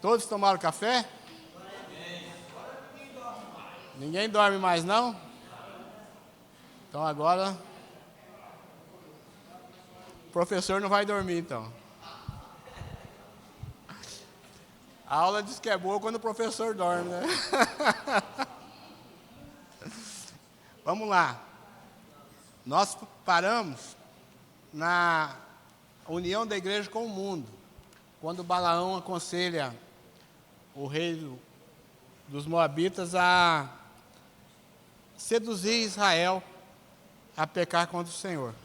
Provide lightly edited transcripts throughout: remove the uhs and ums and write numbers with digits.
Todos tomaram café? Ninguém dorme mais, não? Então agora, o professor não vai dormir, então. A aula diz que é boa quando o professor dorme, né? Vamos lá. Nós paramos na união da igreja com o mundo, quando Balaão aconselha o rei dos Moabitas a seduzir Israel a pecar contra o Senhor.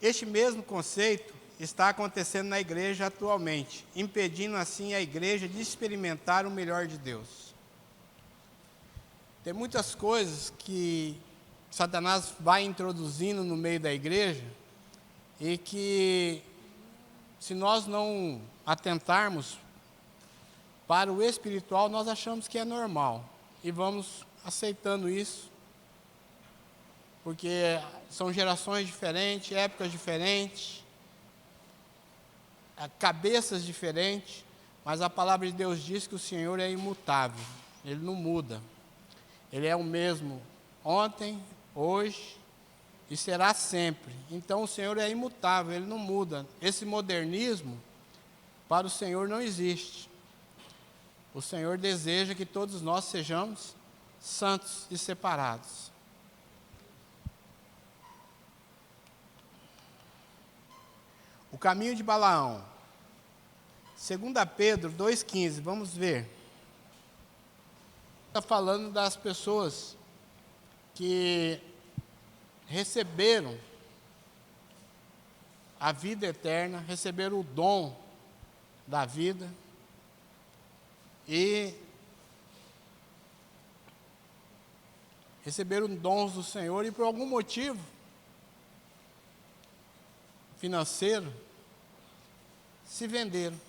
Este mesmo conceito está acontecendo na igreja atualmente, impedindo assim a igreja de experimentar o melhor de Deus. Tem muitas coisas que Satanás vai introduzindo no meio da igreja e que, se nós não atentarmos para o espiritual, nós achamos que é normal e vamos aceitando isso, porque são gerações diferentes, épocas diferentes, cabeças diferentes, mas a palavra de Deus diz que o Senhor é imutável, Ele não muda. Ele é o mesmo ontem, hoje e será sempre. Então o Senhor é imutável, Ele não muda. Esse modernismo, para o Senhor, não existe. O Senhor deseja que todos nós sejamos santos e separados. O caminho de Balaão. 2 Pedro 2,15, vamos ver. Está falando das pessoas que receberam a vida eterna, receberam o dom da vida e receberam dons do Senhor e por algum motivo financeiro se venderam.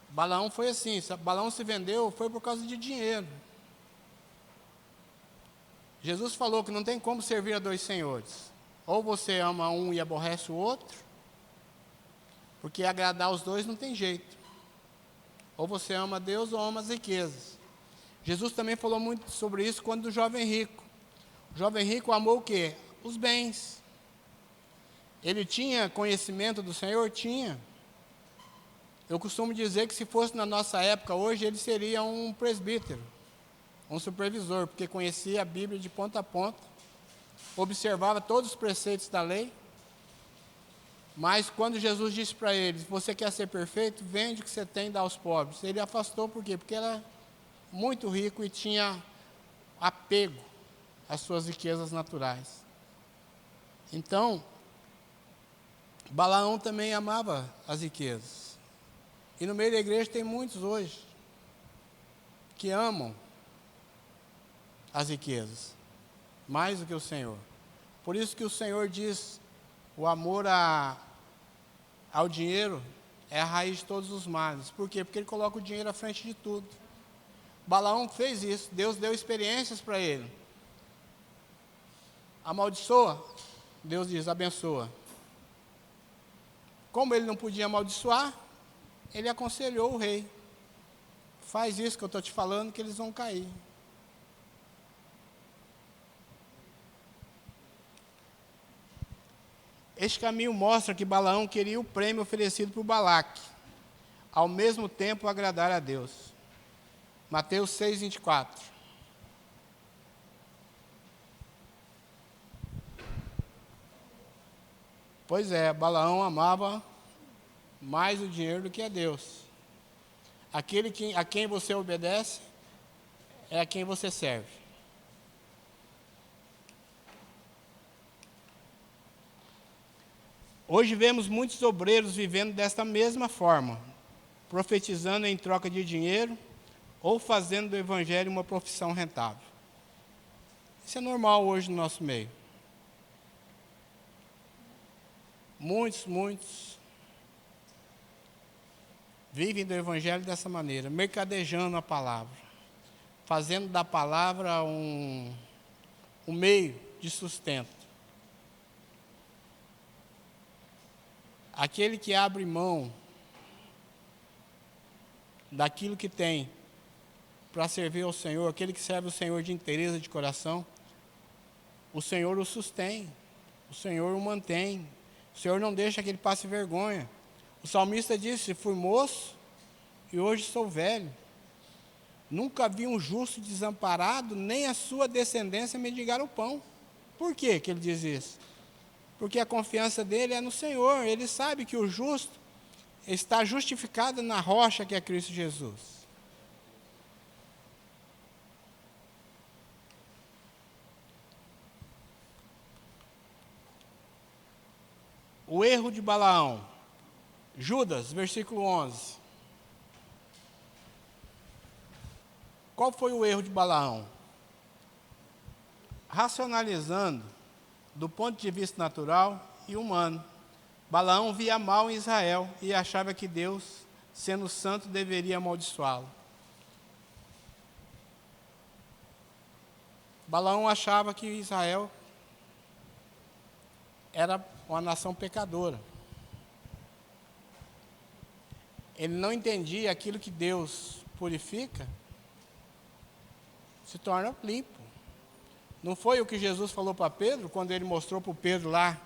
Balaão foi assim, Balaão se vendeu foi por causa de dinheiro. Jesus falou que não tem como servir a dois senhores. Ou você ama um e aborrece o outro, porque agradar os dois não tem jeito. Ou você ama Deus ou ama as riquezas. Jesus também falou muito sobre isso quando o jovem rico. O jovem rico amou o quê? Os bens. Ele tinha conhecimento do Senhor? Tinha. Eu costumo dizer que se fosse na nossa época hoje, ele seria um presbítero, um supervisor, porque conhecia a Bíblia de ponta a ponta, observava todos os preceitos da lei, mas quando Jesus disse para ele, você quer ser perfeito? Vende o que você tem e dá aos pobres. Ele afastou, por quê? Porque era muito rico e tinha apego às suas riquezas naturais. Então, Balaão também amava as riquezas. E no meio da igreja tem muitos hoje que amam as riquezas mais do que o Senhor. Por isso que o Senhor diz, o amor ao dinheiro é a raiz de todos os males. Por quê? Porque ele coloca o dinheiro à frente de tudo. Balaão fez isso, Deus deu experiências para ele. Amaldiçoa, Deus diz, abençoa. Como ele não podia amaldiçoar, ele aconselhou o rei. Faz isso que eu estou te falando que eles vão cair. Este caminho mostra que Balaão queria o prêmio oferecido por Balaque, ao mesmo tempo agradar a Deus. Mateus 6,24. Pois é, Balaão amava mais o dinheiro do que a Deus. Aquele a quem você obedece é a quem você serve. Hoje vemos muitos obreiros vivendo desta mesma forma, profetizando em troca de dinheiro ou fazendo do evangelho uma profissão rentável. Isso é normal hoje no nosso meio. Muitos vivem do evangelho dessa maneira, mercadejando a palavra, fazendo da palavra um meio de sustento. aquele que abre mão daquilo que tem para servir ao Senhor, aquele que serve o Senhor de inteireza de coração, o Senhor o sustém, o Senhor o mantém, o Senhor não deixa que ele passe vergonha. O salmista disse: fui moço e hoje sou velho. Nunca vi um justo desamparado, nem a sua descendência mendigar o pão. Por quê que ele diz isso? Porque a confiança dele é no Senhor. Ele sabe que o justo está justificado na rocha que é Cristo Jesus. O erro de Balaão. Judas, versículo 11. Qual foi o erro de Balaão? Racionalizando, do ponto de vista natural e humano, Balaão via mal em Israel e achava que Deus, sendo santo, deveria amaldiçoá-lo. Balaão achava que Israel era uma nação pecadora. Ele não entendia aquilo que Deus purifica, se torna limpo. Não foi o que Jesus falou para Pedro, quando ele mostrou para o Pedro lá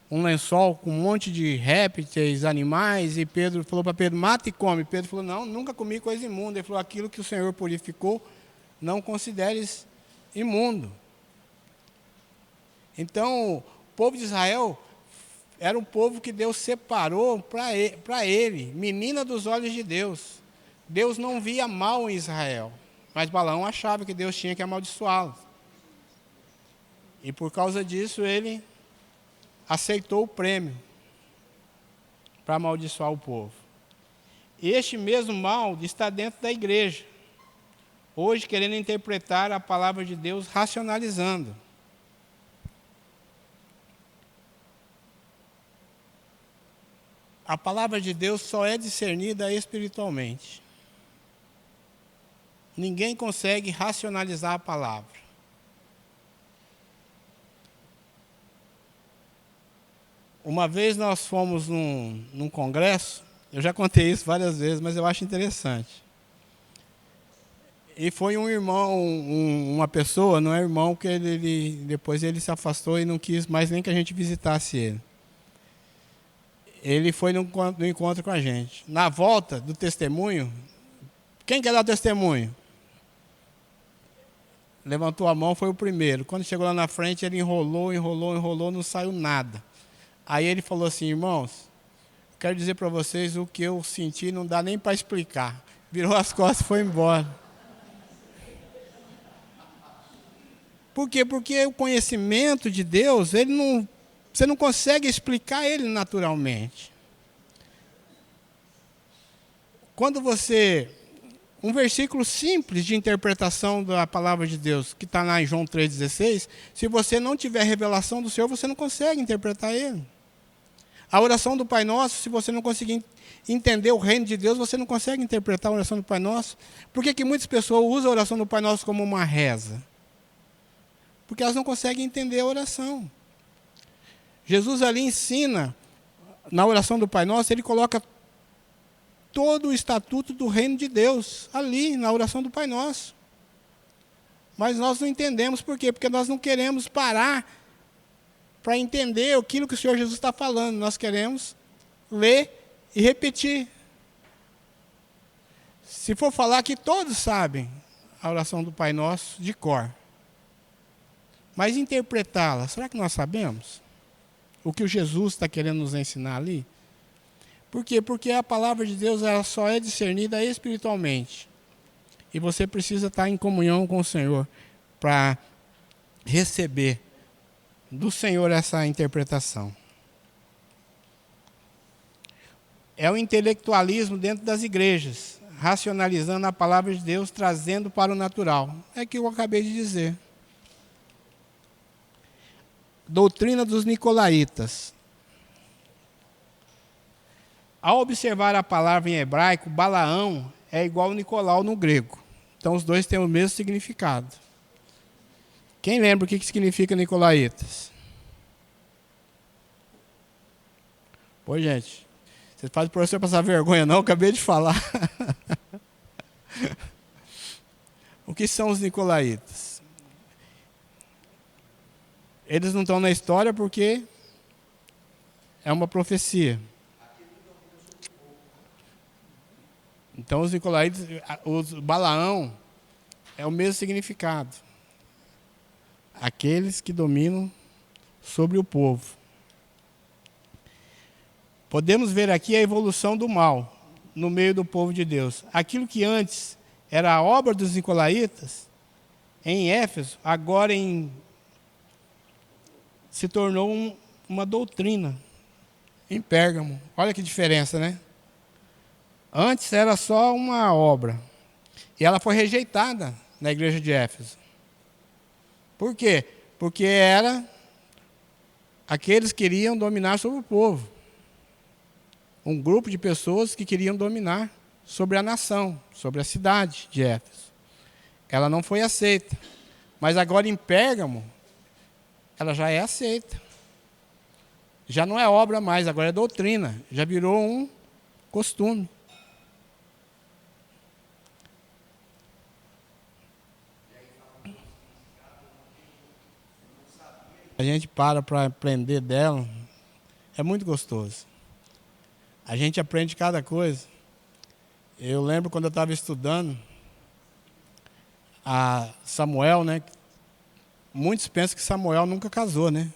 um lençol com um monte de répteis, animais, e Pedro falou para Pedro: mata e come. Pedro falou: não, nunca comi coisa imunda. Ele falou: aquilo que o Senhor purificou, não consideres imundo. Então, o povo de Israel era um povo que Deus separou para ele, menina dos olhos de Deus. Deus não via mal em Israel, mas Balaão achava que Deus tinha que amaldiçoá-lo. E por causa disso ele aceitou o prêmio para amaldiçoar o povo. E este mesmo mal está dentro da igreja, hoje querendo interpretar a palavra de Deus racionalizando. A palavra de Deus só é discernida espiritualmente. Ninguém consegue racionalizar a palavra. Uma vez nós fomos num congresso, eu já contei isso várias vezes, mas eu acho interessante. E foi um irmão, uma pessoa, não é irmão, que depois ele se afastou e não quis mais nem que a gente visitasse ele. Ele foi no encontro com a gente. Na volta do testemunho, quem quer dar testemunho? Levantou a mão, foi o primeiro. Quando chegou lá na frente, ele enrolou, não saiu nada. Aí ele falou assim: irmãos, quero dizer para vocês o que eu senti, não dá nem para explicar. Virou as costas e foi embora. Por quê? Porque o conhecimento de Deus, você não consegue explicar ele naturalmente. Quando um versículo simples de interpretação da palavra de Deus, que está lá em João 3,16, se você não tiver revelação do Senhor, você não consegue interpretar ele. A oração do Pai Nosso, se você não conseguir entender o reino de Deus, você não consegue interpretar a oração do Pai Nosso. Por que muitas pessoas usam a oração do Pai Nosso como uma reza? Porque elas não conseguem entender a oração. Jesus ali ensina, na oração do Pai Nosso, ele coloca todo o estatuto do reino de Deus, ali, na oração do Pai Nosso. Mas nós não entendemos por quê? Porque nós não queremos parar para entender aquilo que o Senhor Jesus está falando. Nós queremos ler e repetir. Se for falar que todos sabem a oração do Pai Nosso de cor, mas interpretá-la, será que nós sabemos? O que o Jesus está querendo nos ensinar ali? Por quê? Porque a palavra de Deus ela só é discernida espiritualmente. E você precisa estar em comunhão com o Senhor para receber do Senhor essa interpretação. É o intelectualismo dentro das igrejas, racionalizando a palavra de Deus, trazendo para o natural. É o que eu acabei de dizer. Doutrina dos nicolaítas. Ao observar a palavra em hebraico, Balaão é igual ao Nicolau no grego. Então os dois têm o mesmo significado. Quem lembra o que significa nicolaítas? Pô, gente, vocês fazem o professor passar vergonha, não? Eu acabei de falar. O que são os nicolaítas? Eles não estão na história porque é uma profecia. Então, os nicolaítas, os Balaão, é o mesmo significado. Aqueles que dominam sobre o povo. Podemos ver aqui a evolução do mal no meio do povo de Deus. Aquilo que antes era a obra dos nicolaítas, em Éfeso, agora se tornou uma doutrina em Pérgamo. Olha que diferença, né? Antes era só uma obra. E ela foi rejeitada na igreja de Éfeso. Por quê? Porque aqueles que queriam dominar sobre o povo. Um grupo de pessoas que queriam dominar sobre a nação, sobre a cidade de Éfeso. Ela não foi aceita. Mas agora em Pérgamo, ela já é aceita. Já não é obra mais, agora é doutrina. Já virou um costume. A gente para aprender dela, é muito gostoso. A gente aprende cada coisa. Eu lembro quando eu estava estudando a Samuel, né? Muitos pensam que Samuel nunca casou, né?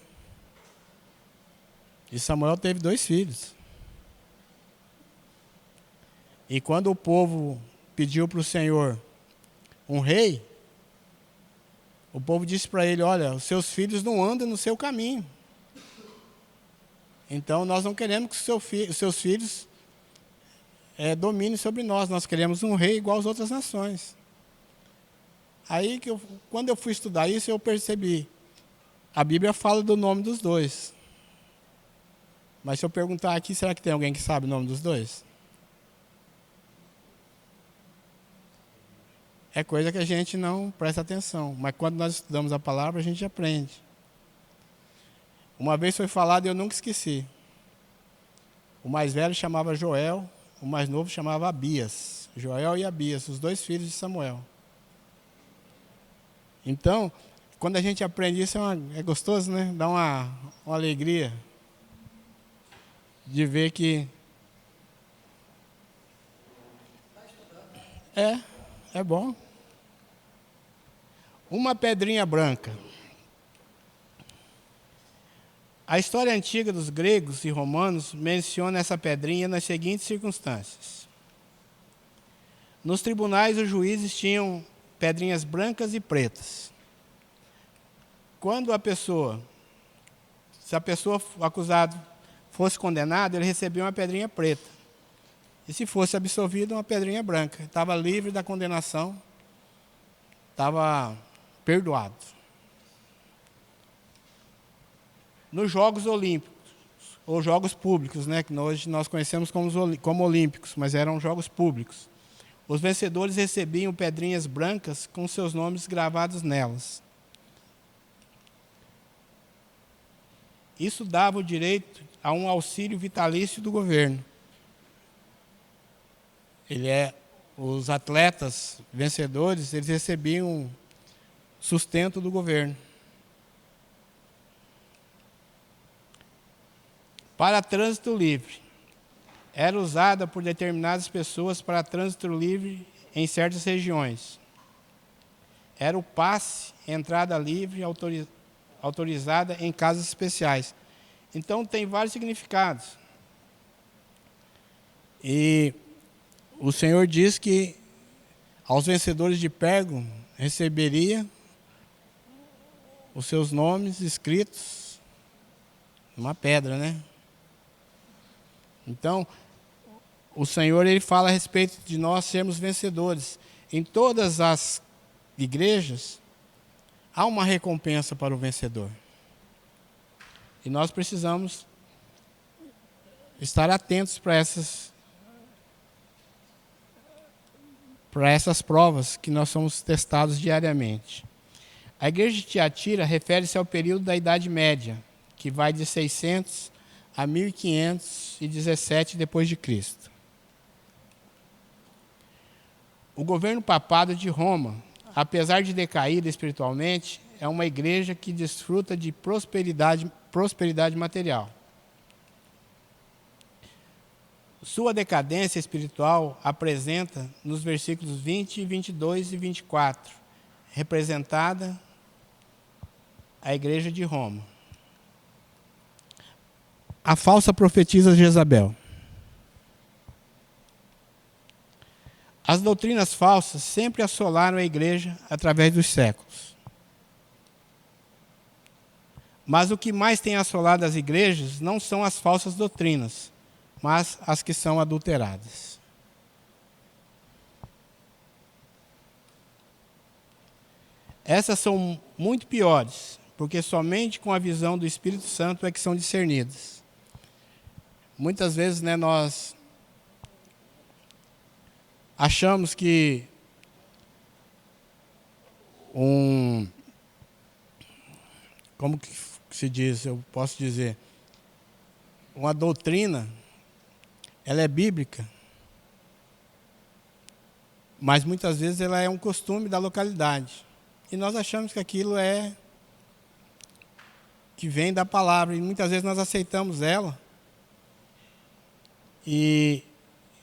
E Samuel teve 2 filhos. E quando o povo pediu para o Senhor um rei, o povo disse para ele: olha, os seus filhos não andam no seu caminho. Então nós não queremos que os seus filhos dominem sobre nós. Nós queremos um rei igual às outras nações. Aí, quando eu fui estudar isso, eu percebi. A Bíblia fala do nome dos 2. Mas se eu perguntar aqui, será que tem alguém que sabe o nome dos 2? É coisa que a gente não presta atenção. Mas quando nós estudamos a palavra, a gente aprende. Uma vez foi falado e eu nunca esqueci. O mais velho chamava Joel, o mais novo chamava Abias. Joel e Abias, os 2 filhos de Samuel. Então, quando a gente aprende isso, é gostoso, né? Dá uma alegria de ver que... É bom. Uma pedrinha branca. A história antiga dos gregos e romanos menciona essa pedrinha nas seguintes circunstâncias. Nos tribunais, os juízes tinham pedrinhas brancas e pretas. Quando se a pessoa acusada fosse condenada, ele recebia uma pedrinha preta. E se fosse absolvido, uma pedrinha branca. Estava livre da condenação, estava perdoado. Nos Jogos Olímpicos, ou Jogos Públicos, né, que hoje nós conhecemos como Olímpicos, mas eram Jogos Públicos. Os vencedores recebiam pedrinhas brancas com seus nomes gravados nelas. Isso dava o direito a um auxílio vitalício do governo. Os atletas vencedores, eles recebiam sustento do governo. Para trânsito livre. Era usada por determinadas pessoas para trânsito livre em certas regiões. Era o passe, entrada livre, autorizada em casos especiais. Então, tem vários significados. E o Senhor diz que aos vencedores de Pérgamo receberia os seus nomes escritos numa pedra, né? Então, o Senhor, ele fala a respeito de nós sermos vencedores. Em todas as igrejas, há uma recompensa para o vencedor. E nós precisamos estar atentos para essas provas que nós somos testados diariamente. A igreja de Tiatira refere-se ao período da Idade Média, que vai de 600 a 1517 depois de Cristo. O governo papado de Roma, apesar de decaída espiritualmente, é uma igreja que desfruta de prosperidade material. Sua decadência espiritual apresenta nos versículos 20, 22 e 24, representada a igreja de Roma. A falsa profetisa Jezabel. As doutrinas falsas sempre assolaram a igreja através dos séculos. Mas o que mais tem assolado as igrejas não são as falsas doutrinas, mas as que são adulteradas. Essas são muito piores, porque somente com a visão do Espírito Santo é que são discernidas. Muitas vezes, nós achamos que como que se diz, eu posso dizer, uma doutrina, ela é bíblica, mas muitas vezes ela é um costume da localidade. E nós achamos que aquilo que vem da palavra, e muitas vezes nós aceitamos ela e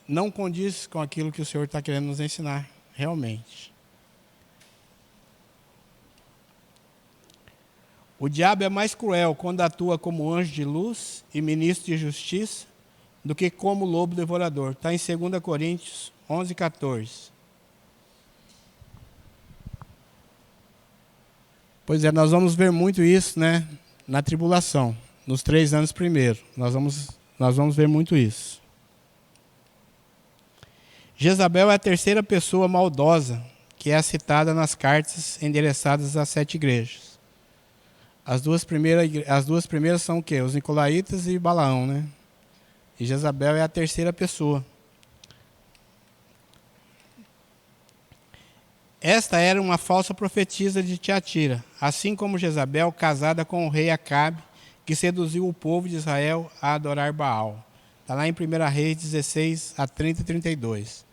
não condiz com aquilo que o Senhor está querendo nos ensinar, realmente. O diabo é mais cruel quando atua como anjo de luz e ministro de justiça do que como lobo devorador. Está em 2 Coríntios 11, 14. Pois é, nós vamos ver muito isso, na tribulação, nos 3 anos primeiro. Nós vamos ver muito isso. Jezabel é a terceira pessoa maldosa que é citada nas cartas endereçadas às 7 igrejas. As duas primeiras são o quê? Os Nicolaítas e Balaão, E Jezabel é a terceira pessoa. Esta era uma falsa profetisa de Tiatira, assim como Jezabel, casada com o rei Acabe, que seduziu o povo de Israel a adorar Baal. Está lá em 1 Reis 16, a 30 e 32.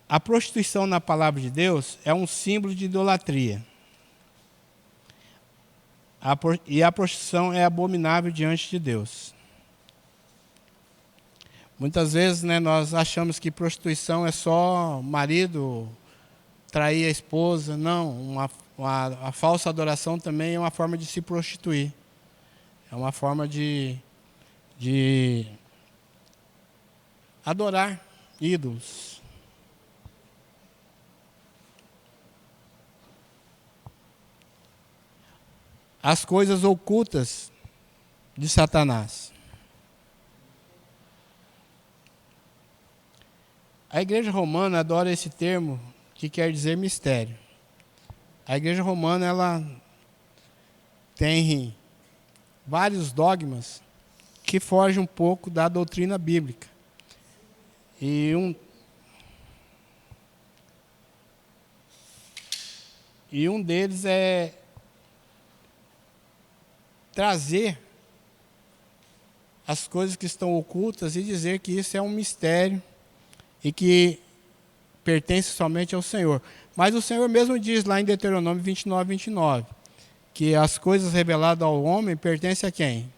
A prostituição na palavra de Deus é um símbolo de idolatria. E a prostituição é abominável diante de Deus. Muitas vezes, nós achamos que prostituição é só marido trair a esposa. Não, a falsa adoração também é uma forma de se prostituir. É uma forma de adorar ídolos. As coisas ocultas de Satanás. A igreja romana adora esse termo que quer dizer mistério. A igreja romana, ela tem vários dogmas que fogem um pouco da doutrina bíblica. E um deles é trazer as coisas que estão ocultas e dizer que isso é um mistério e que pertence somente ao Senhor. Mas o Senhor mesmo diz lá em Deuteronômio 29, 29, que as coisas reveladas ao homem pertencem a quem?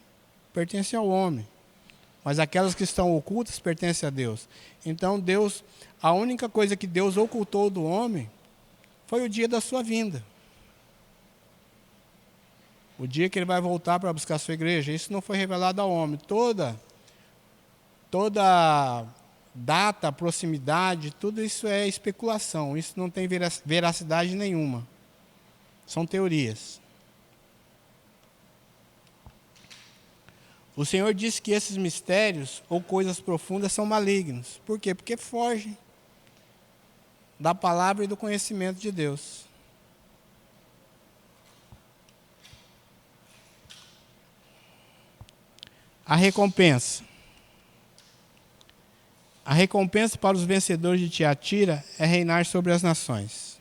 Pertencem ao homem. Mas aquelas que estão ocultas pertencem a Deus. Então a única coisa que Deus ocultou do homem foi o dia da sua vinda. O dia que ele vai voltar para buscar a sua igreja. Isso não foi revelado ao homem. Toda data, proximidade, tudo isso é especulação. Isso não tem veracidade nenhuma. São teorias. O Senhor disse que esses mistérios ou coisas profundas são malignos. Por quê? Porque fogem da palavra e do conhecimento de Deus. A recompensa. A recompensa para os vencedores de Tiatira é reinar sobre as nações.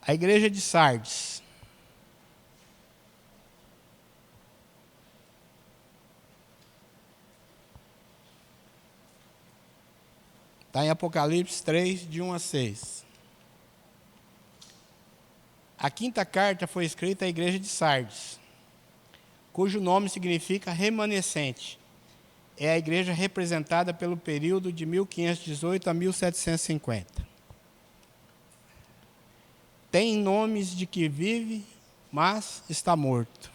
A igreja de Sardes. Está em Apocalipse 3, de 1 a 6. A quinta carta foi escrita à igreja de Sardes, cujo nome significa remanescente. É a igreja representada pelo período de 1518 a 1750. Tem nomes de que vive, mas está morto.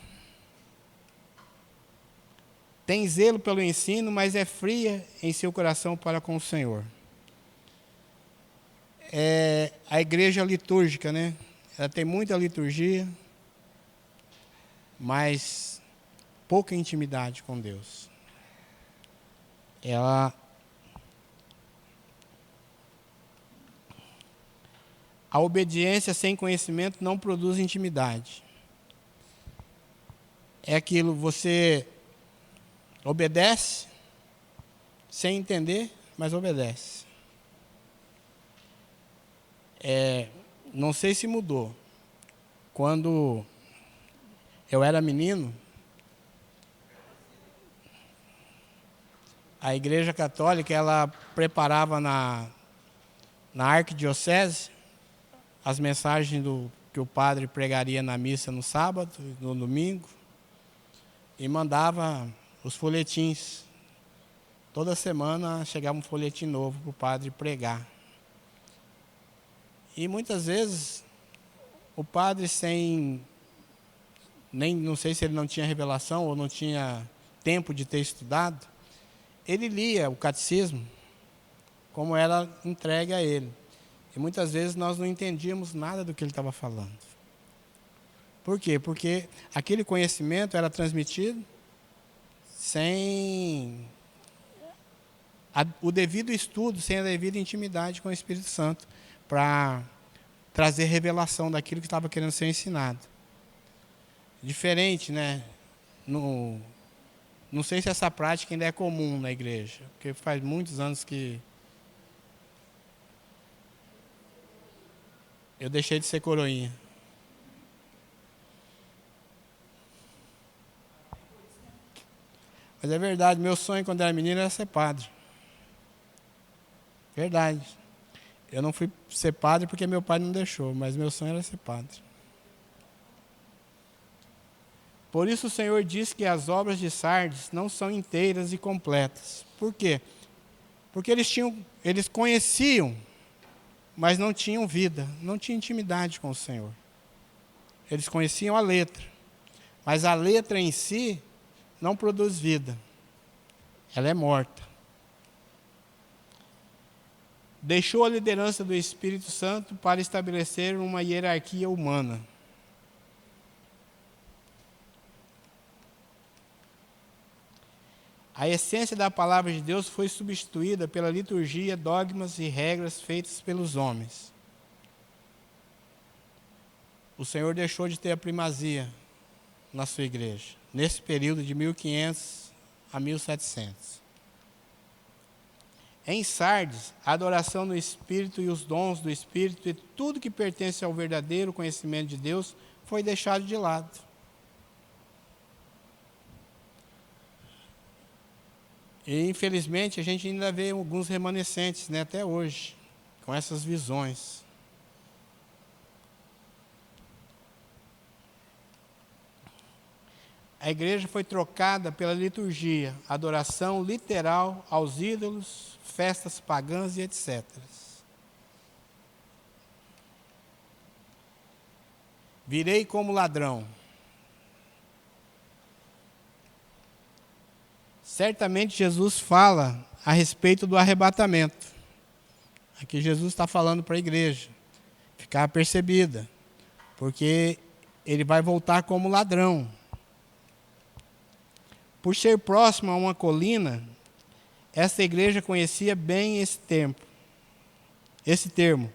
Tem zelo pelo ensino, mas é fria em seu coração para com o Senhor. É a igreja litúrgica, né? Ela tem muita liturgia, mas pouca intimidade com Deus. A obediência sem conhecimento não produz intimidade. É aquilo, você obedece sem entender, mas obedece. Não sei se mudou. Quando eu era menino, a Igreja Católica, ela preparava na arquidiocese as mensagens que o padre pregaria na missa no sábado, no domingo, e mandava os folhetins. Toda semana chegava um folhetim novo para o padre pregar. E muitas vezes o padre não sei se ele não tinha revelação ou não tinha tempo de ter estudado, ele lia o catecismo como era entregue a ele. E muitas vezes nós não entendíamos nada do que ele estava falando. Por quê? Porque aquele conhecimento era transmitido sem o devido estudo, sem a devida intimidade com o Espírito Santo, para trazer revelação daquilo que estava querendo ser ensinado. Diferente, né? Não sei se essa prática ainda é comum na igreja, porque faz muitos anos que eu deixei de ser coroinha. Mas é verdade, meu sonho quando era menino era ser padre. Verdade. Eu não fui ser padre porque meu pai não deixou, mas meu sonho era ser padre. Por isso o Senhor diz que as obras de Sardes não são inteiras e completas. Por quê? Porque eles conheciam, mas não tinham vida, não tinham intimidade com o Senhor. Eles conheciam a letra, mas a letra em si não produz vida. Ela é morta. Deixou a liderança do Espírito Santo para estabelecer uma hierarquia humana. A essência da palavra de Deus foi substituída pela liturgia, dogmas e regras feitas pelos homens. O Senhor deixou de ter a primazia na sua igreja, nesse período de 1500 a 1700. Em Sardes, a adoração no Espírito e os dons do Espírito e tudo que pertence ao verdadeiro conhecimento de Deus foi deixado de lado. E, infelizmente, a gente ainda vê alguns remanescentes, né, até hoje, com essas visões. A igreja foi trocada pela liturgia, adoração literal aos ídolos, festas pagãs e etc. Virei como ladrão. Certamente Jesus fala a respeito do arrebatamento. Aqui Jesus está falando para a igreja ficar apercebida, porque ele vai voltar como ladrão. Por ser próximo a uma colina, essa igreja conhecia bem esse termo,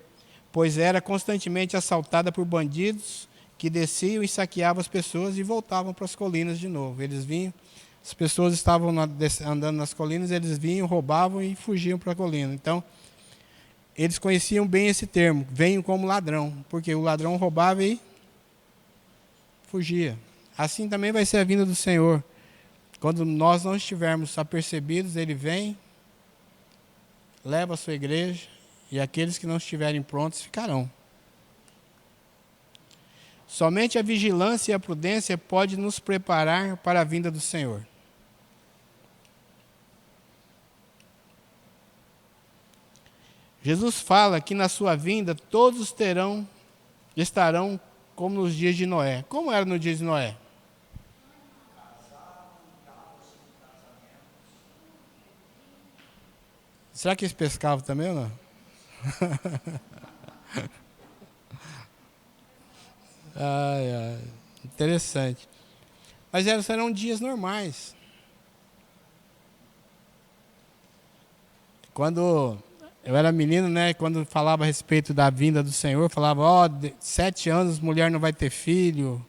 pois era constantemente assaltada por bandidos que desciam e saqueavam as pessoas e voltavam para as colinas de novo. Eles vinham, as pessoas estavam andando nas colinas, eles vinham, roubavam e fugiam para a colina. Então, eles conheciam bem esse termo, venham como ladrão, porque o ladrão roubava e fugia. Assim também vai ser a vinda do Senhor. Quando nós não estivermos apercebidos, ele vem leva a sua igreja, e aqueles que não estiverem prontos ficarão. Somente a vigilância e a prudência pode nos preparar para a vinda do Senhor. Jesus fala que na sua vinda todos estarão como nos dias de Noé. Como era no dia de Noé? Será que eles pescavam também ou não? Ai, ai, interessante. Mas eram dias normais. Quando eu era menino, né, quando falava a respeito da vinda do Senhor, falava, 7 anos, mulher não vai ter filho,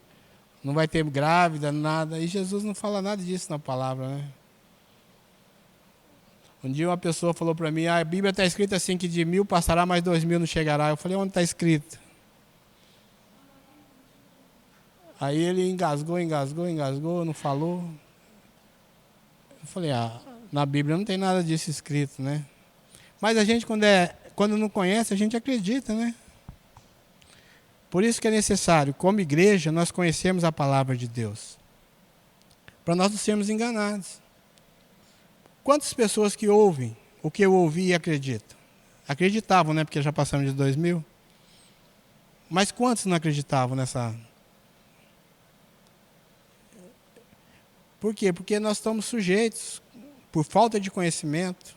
não vai ter grávida, nada. E Jesus não fala nada disso na palavra, né? Um dia uma pessoa falou para mim, a Bíblia está escrita assim, que de 1000 passará, mas 2000 não chegará. Eu falei, onde está escrito? Aí ele engasgou, não falou. Eu falei, na Bíblia não tem nada disso escrito, né? Mas a gente, quando não conhece, a gente acredita, né? Por isso que é necessário, como igreja, nós conhecermos a palavra de Deus. Para nós não sermos enganados. Quantas pessoas que ouvem o que eu ouvi e acreditam? Acreditavam, né? Porque já passamos de 2000. Mas quantos não acreditavam nessa... Por quê? Porque nós estamos sujeitos, por falta de conhecimento,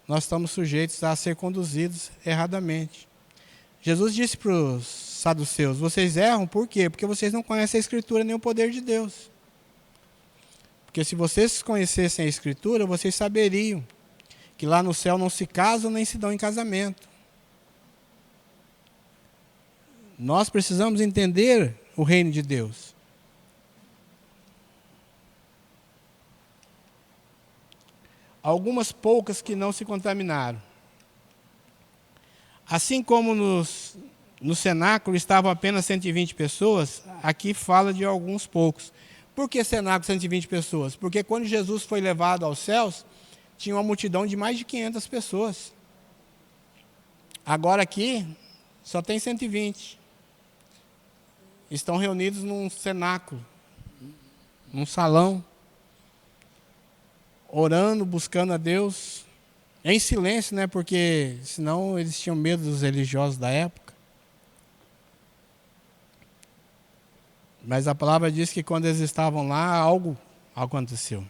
nós estamos sujeitos a ser conduzidos erradamente. Jesus disse para os saduceus, vocês erram por quê? Porque vocês não conhecem a Escritura nem o poder de Deus. Porque se vocês conhecessem a Escritura, vocês saberiam que lá no céu não se casam nem se dão em casamento. Nós precisamos entender o reino de Deus. Algumas poucas que não se contaminaram. Assim como no cenáculo estavam apenas 120 pessoas, aqui fala de alguns poucos. Por que cenáculo 120 pessoas? Porque quando Jesus foi levado aos céus, tinha uma multidão de mais de 500 pessoas. Agora aqui, só tem 120. Estão reunidos num cenáculo, num salão, orando, buscando a Deus, em silêncio, né? Porque senão eles tinham medo dos religiosos da época. Mas a palavra diz que quando eles estavam lá, algo aconteceu.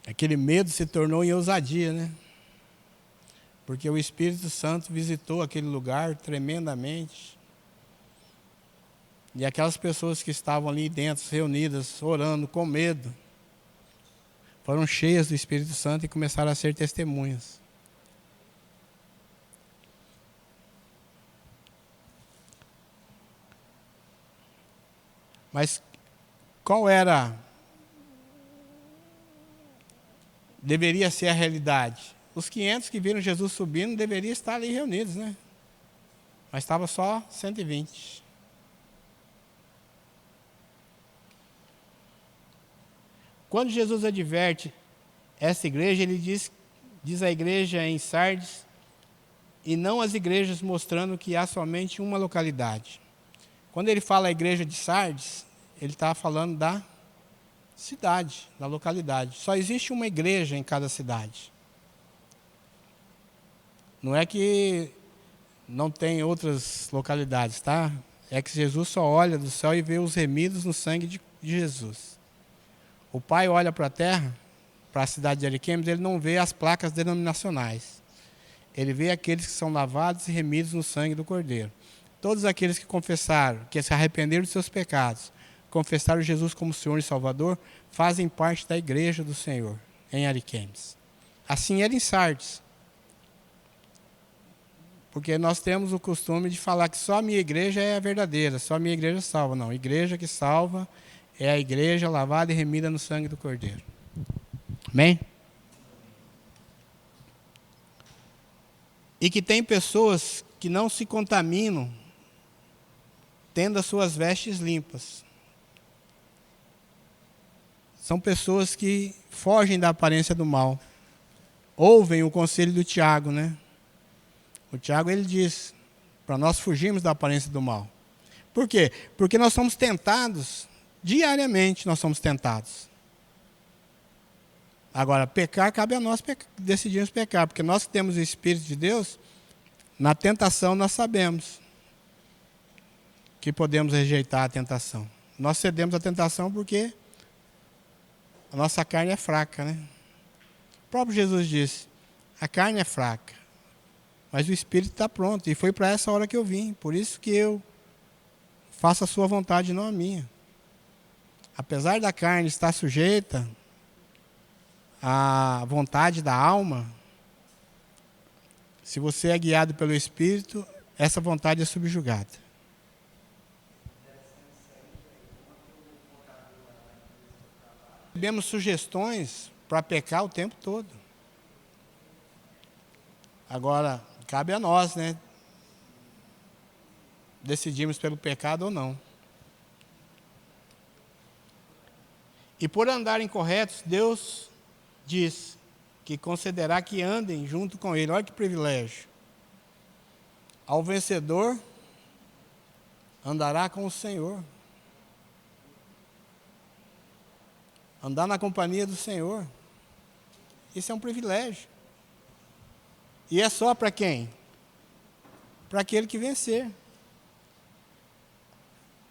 Aquele medo se tornou em ousadia, né? Porque o Espírito Santo visitou aquele lugar tremendamente. E aquelas pessoas que estavam ali dentro, reunidas, orando, com medo, foram cheias do Espírito Santo e começaram a ser testemunhas. Mas qual deveria ser a realidade? Os 500 que viram Jesus subindo deveriam estar ali reunidos, né? Mas estava só 120. Quando Jesus adverte essa igreja, ele diz à igreja em Sardes, e não as igrejas, mostrando que há somente uma localidade. Quando ele fala a igreja de Sardes, ele está falando da cidade, da localidade. Só existe uma igreja em cada cidade. Não é que não tem outras localidades, tá? É que Jesus só olha do céu e vê os remidos no sangue de Jesus. O Pai olha para a terra, para a cidade de Ariquemes, ele não vê as placas denominacionais. Ele vê aqueles que são lavados e remidos no sangue do Cordeiro. Todos aqueles que confessaram, que se arrependeram de seus pecados, confessaram Jesus como Senhor e Salvador, fazem parte da igreja do Senhor, em Ariquemes. Assim era em Sardes. Porque nós temos o costume de falar que só a minha igreja é a verdadeira, só a minha igreja salva. Não, a igreja que salva é a igreja lavada e remida no sangue do Cordeiro. Amém? E que tem pessoas que não se contaminam tendo as suas vestes limpas. são pessoas que fogem da aparência do mal. Ouvem o conselho do Tiago, né? O Tiago, ele diz, para nós fugirmos da aparência do mal. Por quê? Porque nós somos tentados, diariamente nós somos tentados. Agora, pecar, cabe a nós decidirmos pecar, porque nós que temos o Espírito de Deus, na tentação nós sabemos que podemos rejeitar a tentação. Nós cedemos à tentação porque a nossa carne é fraca, né? O próprio Jesus disse, a carne é fraca, mas o Espírito está pronto, e foi para essa hora que eu vim, por isso que eu faço a sua vontade, não a minha. Apesar da carne estar sujeita à vontade da alma, se você é guiado pelo Espírito, essa vontade é subjugada. Recebemos sugestões para pecar o tempo todo. Agora, cabe a nós, né? Decidirmos pelo pecado ou não. E por andarem corretos, Deus diz que concederá que andem junto com Ele. Olha que privilégio. Ao vencedor, andará com o Senhor. Andar na companhia do Senhor. Isso é um privilégio. E é só para quem? Para aquele que vencer.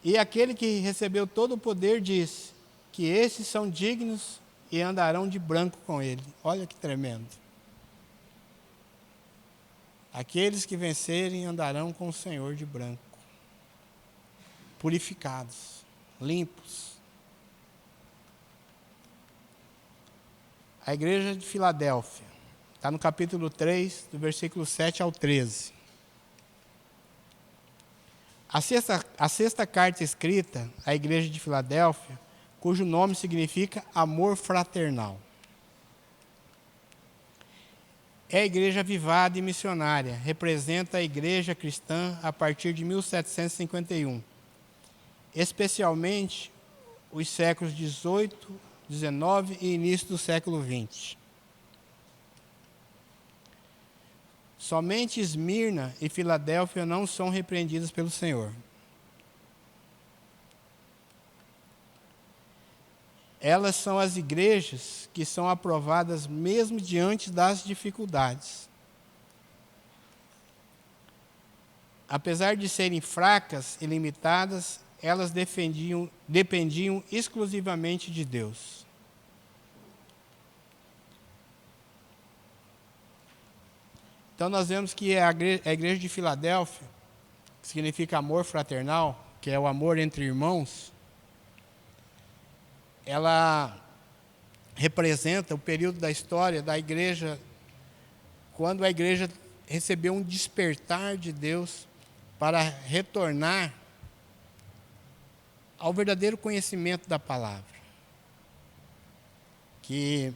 E aquele que recebeu todo o poder diz que esses são dignos e andarão de branco com ele. Olha que tremendo. Aqueles que vencerem andarão com o Senhor de branco. Purificados, limpos. A igreja de Filadélfia, está no capítulo 3, do versículo 7 ao 13. A sexta carta escrita à igreja de Filadélfia, cujo nome significa amor fraternal. É a igreja avivada e missionária, representa a igreja cristã a partir de 1751, especialmente os séculos 18, 19 e início do século 20. Somente Esmirna e Filadélfia não são repreendidas pelo Senhor. Elas são as igrejas que são aprovadas mesmo diante das dificuldades. Apesar de serem fracas e limitadas, elas dependiam exclusivamente de Deus. Então nós vemos que a igreja de Filadélfia, que significa amor fraternal, que é o amor entre irmãos, ela representa o período da história da igreja, quando a igreja recebeu um despertar de Deus para retornar ao verdadeiro conhecimento da palavra. Que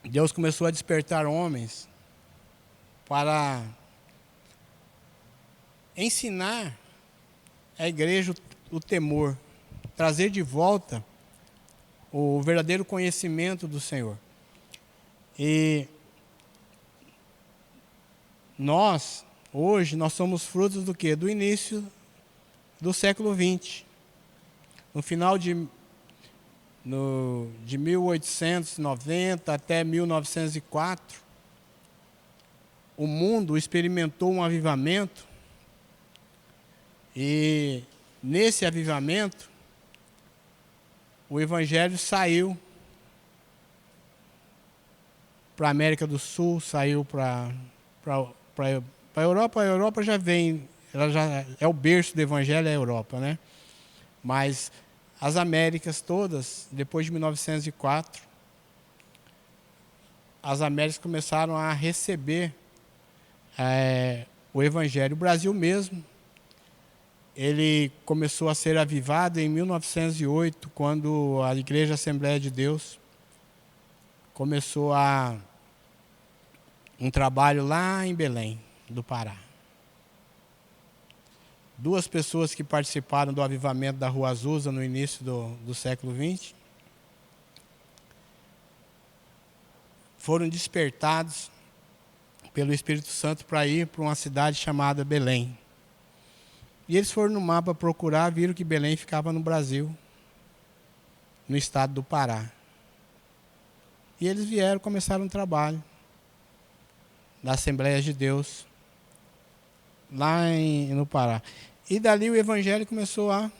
Deus começou a despertar homens para ensinar à igreja o temor, trazer de volta o verdadeiro conhecimento do Senhor. E nós, hoje, nós somos frutos do quê? Do início do século XX. No final de 1890 até 1904, o mundo experimentou um avivamento, e nesse avivamento, o Evangelho saiu para a América do Sul, saiu para a Europa. A Europa já vem, ela já é o berço do Evangelho, é a Europa, né? Mas as Américas todas, depois de 1904, as Américas começaram a receber o Evangelho. O Brasil mesmo, ele começou a ser avivado em 1908, quando a Igreja Assembleia de Deus começou um trabalho lá em Belém, do Pará. 2 pessoas que participaram do avivamento da Rua Azusa no início do século XX, foram despertados pelo Espírito Santo para ir para uma cidade chamada Belém. E eles foram no mapa procurar, viram que Belém ficava no Brasil, no estado do Pará. E eles vieram, começaram um trabalho da Assembleia de Deus, lá no Pará. E dali o Evangelho começou a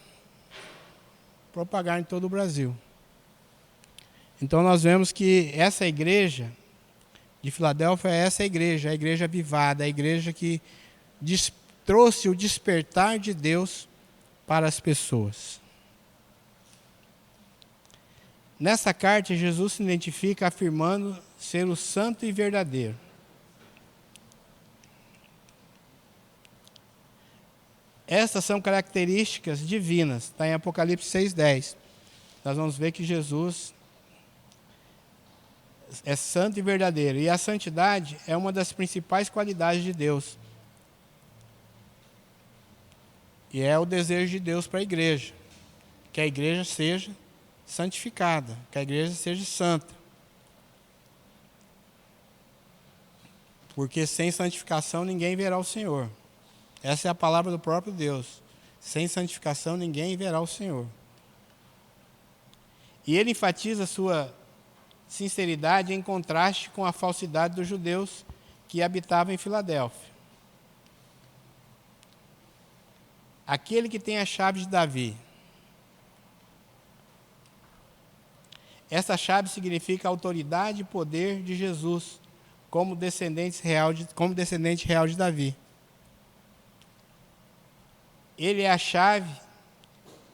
propagar em todo o Brasil. Então nós vemos que essa igreja de Filadélfia é essa igreja, a igreja avivada, a igreja que trouxe o despertar de Deus para as pessoas. Nessa carta, Jesus se identifica afirmando ser o santo e verdadeiro. Essas são características divinas, está em Apocalipse 6,10. Nós vamos ver que Jesus é santo e verdadeiro. E a santidade é uma das principais qualidades de Deus. E é o desejo de Deus para a igreja. Que a igreja seja santificada, que a igreja seja santa. Porque sem santificação ninguém verá o Senhor. Essa é a palavra do próprio Deus. Sem santificação ninguém verá o Senhor. E ele enfatiza sua sinceridade em contraste com a falsidade dos judeus que habitavam em Filadélfia. Aquele que tem a chave de Davi. Essa chave significa a autoridade e poder de Jesus como descendente real de Davi. Ele é a chave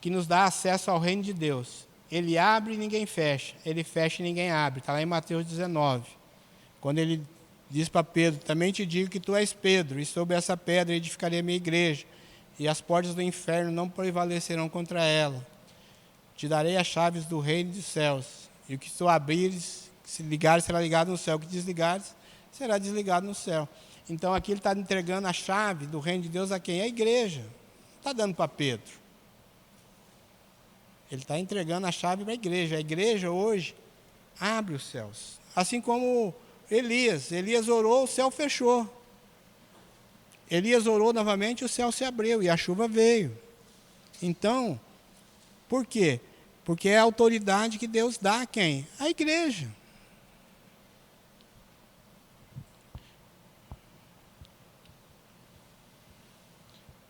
que nos dá acesso ao reino de Deus. Ele abre e ninguém fecha. Ele fecha e ninguém abre. Está lá em Mateus 19. Quando ele diz para Pedro, também te digo que tu és Pedro, e sobre essa pedra edificarei a minha igreja, e as portas do inferno não prevalecerão contra ela. Te darei as chaves do reino dos céus. E o que tu abrires, se ligares, será ligado no céu. O que desligares, será desligado no céu. Então aqui ele está entregando a chave do reino de Deus a quem? A igreja. Está dando para Pedro. Ele está entregando a chave para a igreja. A igreja hoje abre os céus. Assim como Elias. Elias orou, o céu fechou. Elias orou novamente, o céu se abriu e a chuva veio. Então, por quê? Porque é a autoridade que Deus dá a quem? A igreja.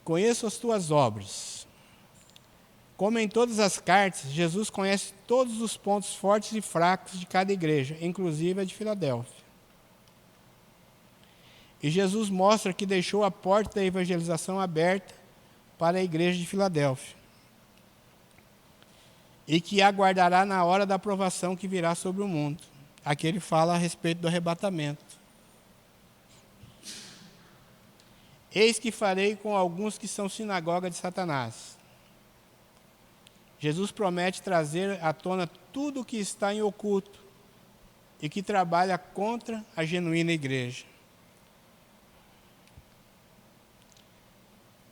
Conheço as tuas obras. Como em todas as cartas, Jesus conhece todos os pontos fortes e fracos de cada igreja, inclusive a de Filadélfia. E Jesus mostra que deixou a porta da evangelização aberta para a igreja de Filadélfia. E que aguardará na hora da aprovação que virá sobre o mundo. Aqui ele fala a respeito do arrebatamento. Eis que farei com alguns que são sinagoga de Satanás. Jesus promete trazer à tona tudo o que está em oculto e que trabalha contra a genuína igreja.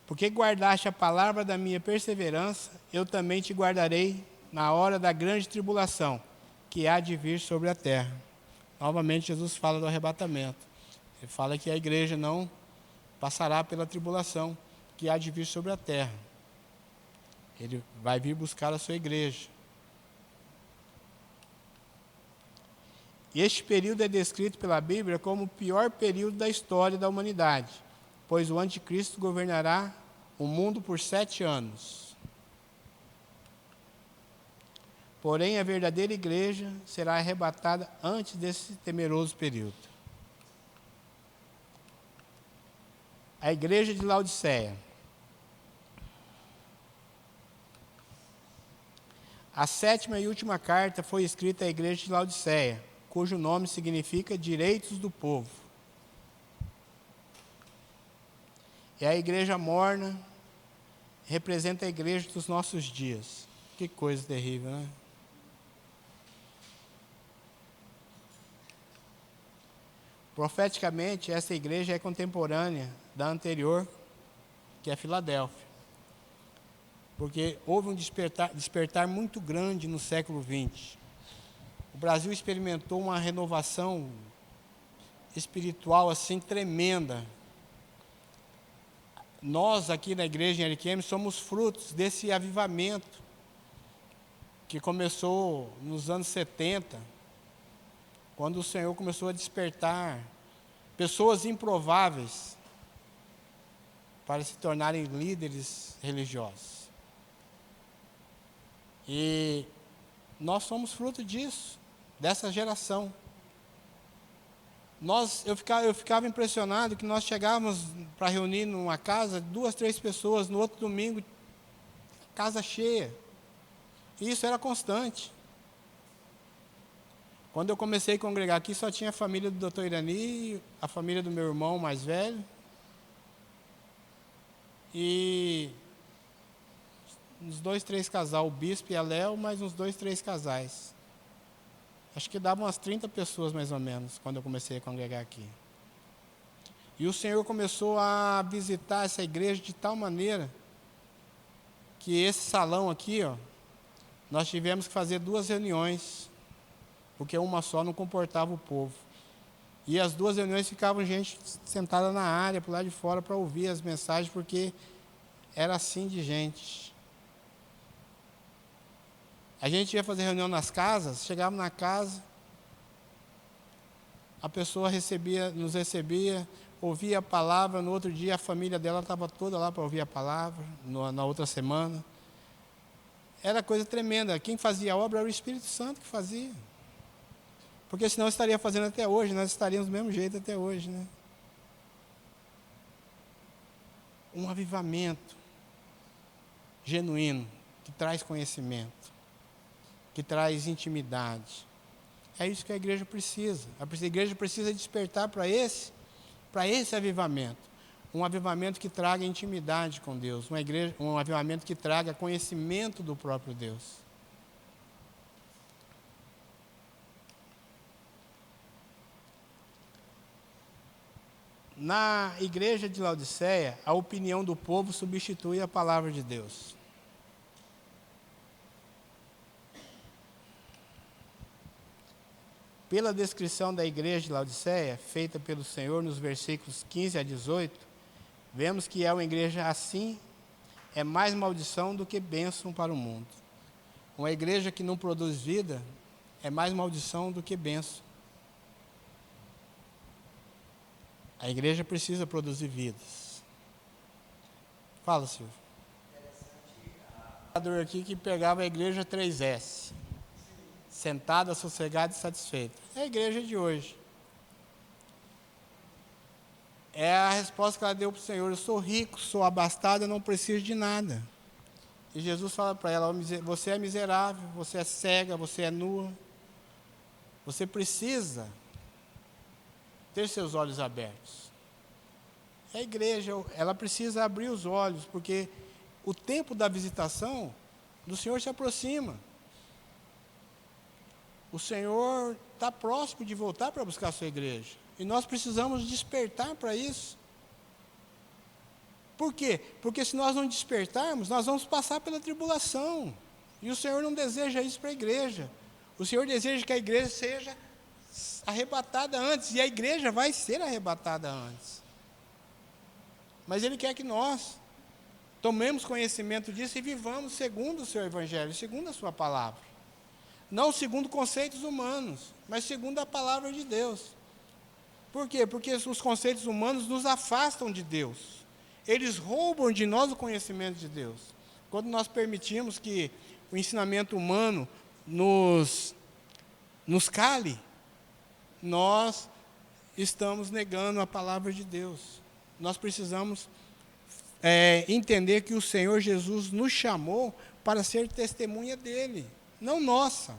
Porque guardaste a palavra da minha perseverança, eu também te guardarei na hora da grande tribulação, que há de vir sobre a terra. Novamente Jesus fala do arrebatamento. Ele fala que a igreja não passará pela tribulação que há de vir sobre a terra. Ele vai vir buscar a sua igreja. E este período é descrito pela Bíblia como o pior período da história da humanidade, pois o anticristo governará o mundo por 7 anos. Porém, a verdadeira igreja será arrebatada antes desse temeroso período. A igreja de Laodiceia. A 7ª e última carta foi escrita à igreja de Laodiceia, cujo nome significa direitos do povo. E a igreja morna representa a igreja dos nossos dias. Que coisa terrível, né? Profeticamente, essa igreja é contemporânea da anterior, que é Filadélfia. Porque houve um despertar muito grande no século XX. O Brasil experimentou uma renovação espiritual assim tremenda. Nós aqui na igreja em Ariquemes somos frutos desse avivamento que começou nos anos 70, quando o Senhor começou a despertar pessoas improváveis para se tornarem líderes religiosos. E nós somos fruto disso, dessa geração. Eu ficava impressionado que nós chegávamos para reunir numa casa, 2, 3 pessoas, no outro domingo, casa cheia. E isso era constante. Quando eu comecei a congregar aqui, só tinha a família do Dr. Irani, a família do meu irmão mais velho, e uns 2, 3 casais, o Bispo e a Léo, mais uns 2, 3 casais. Acho que davam umas 30 pessoas mais ou menos, quando eu comecei a congregar aqui. E o Senhor começou a visitar essa igreja de tal maneira que esse salão aqui, nós tivemos que fazer 2 reuniões, porque uma só não comportava o povo. E as 2 reuniões ficavam gente sentada na área, por lá de fora, para ouvir as mensagens, porque era assim de gente. A gente ia fazer reunião nas casas, chegava na casa, a pessoa nos recebia, ouvia a palavra, no outro dia a família dela estava toda lá para ouvir a palavra, na outra semana. Era coisa tremenda. Quem fazia a obra era o Espírito Santo que fazia. Porque senão estaria fazendo até hoje, nós estaríamos do mesmo jeito até hoje, né? Um avivamento genuíno, que traz conhecimento, que traz intimidade. É isso que a igreja precisa. A igreja precisa despertar para esse avivamento. Um avivamento que traga intimidade com Deus. Um avivamento que traga conhecimento do próprio Deus. Na igreja de Laodiceia, a opinião do povo substitui a palavra de Deus. Pela descrição da igreja de Laodiceia, feita pelo Senhor nos versículos 15 a 18, vemos que é uma igreja assim, é mais maldição do que bênção para o mundo. Uma igreja que não produz vida, é mais maldição do que bênção. A igreja precisa produzir vidas. Fala, Silvio. O aqui que pegava a igreja 3S. Sentada, sossegada e satisfeita. É a igreja de hoje. É a resposta que ela deu para o Senhor: eu sou rico, sou abastado, eu não preciso de nada. E Jesus fala para ela: você é miserável, você é cega, você é nua. Você precisa ter seus olhos abertos. A igreja, ela precisa abrir os olhos, porque o tempo da visitação do Senhor se aproxima. O Senhor está próximo de voltar para buscar a sua igreja. E nós precisamos despertar para isso. Por quê? Porque se nós não despertarmos, nós vamos passar pela tribulação. E o Senhor não deseja isso para a igreja. O Senhor deseja que a igreja seja arrebatada antes. E a igreja vai ser arrebatada antes. Mas Ele quer que nós tomemos conhecimento disso e vivamos segundo o seu Evangelho, segundo a sua palavra. Não segundo conceitos humanos, mas segundo a palavra de Deus. Por quê? Porque os conceitos humanos nos afastam de Deus. Eles roubam de nós o conhecimento de Deus. Quando nós permitimos que o ensinamento humano nos cale, nós estamos negando a palavra de Deus. Nós precisamos entender que o Senhor Jesus nos chamou para ser testemunha dEle, não nossa.